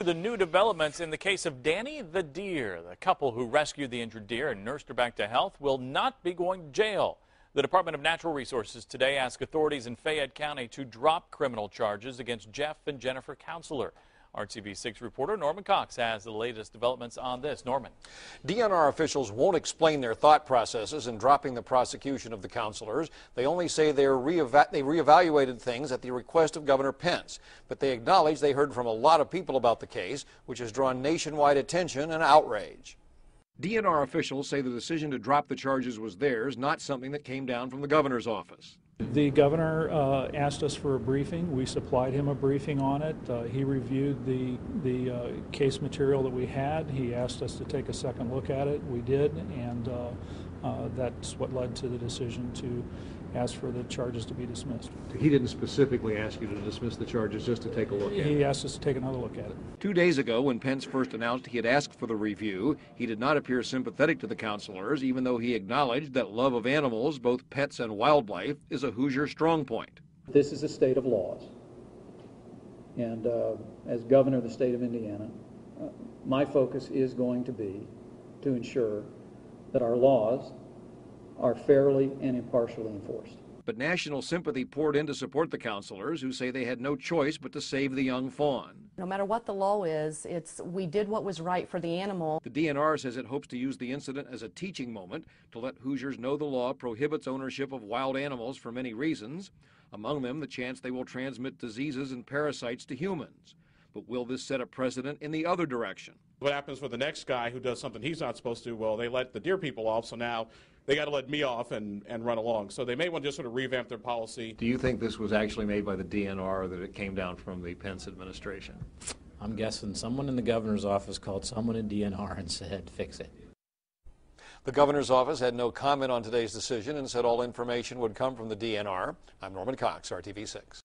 The new developments in the case of Dani the deer. The couple who rescued the injured deer and nursed her back to health will not be going to jail. The Department of Natural Resources today asked authorities in Fayette County to drop criminal charges against Jeff and Jennifer Counceller. RTV6 reporter Norman Cox has the latest developments on this. Norman. DNR officials won't explain their thought processes in dropping the prosecution of the counselors. They only say they reevaluated things at the request of Governor Pence. But they acknowledge they heard from a lot of people about the case, which has drawn nationwide attention and outrage. DNR officials say the decision to drop the charges was theirs, not something that came down from the governor's office. The governor asked us for a briefing. We supplied him a briefing on it. He reviewed the case material that we had. He asked us to take a second look at it. We did, and that's what led to the decision to ask for the charges to be dismissed. He didn't specifically ask you to dismiss the charges, just to take a look at it? He asked us to take another look at it. 2 days ago, when Pence first announced he had asked for the review, he did not appear sympathetic to the counselors, even though he acknowledged that love of animals, both pets and wildlife, is a Hoosier strong point. This is a state of laws, and as governor of the state of Indiana, my focus is going to be to ensure that our laws are fairly and impartially enforced. But national sympathy poured in to support the counselors, who say they had no choice but to save the young fawn. No matter what the law is, we did what was right for the animal. The DNR says it hopes to use the incident as a teaching moment to let Hoosiers know the law prohibits ownership of wild animals for many reasons, among them the chance they will transmit diseases and parasites to humans. But will this set a precedent in the other direction? What happens for the next guy who does something he's not supposed to? Well, they let the deer people off, so now they got to let me off and run along. So they may want to just sort of revamp their policy. Do you think this was actually made by the DNR, or that it came down from the Pence administration? I'm guessing someone in the governor's office called someone in DNR and said, fix it. The governor's office had no comment on today's decision and said all information would come from the DNR. I'm Norman Cox, RTV6.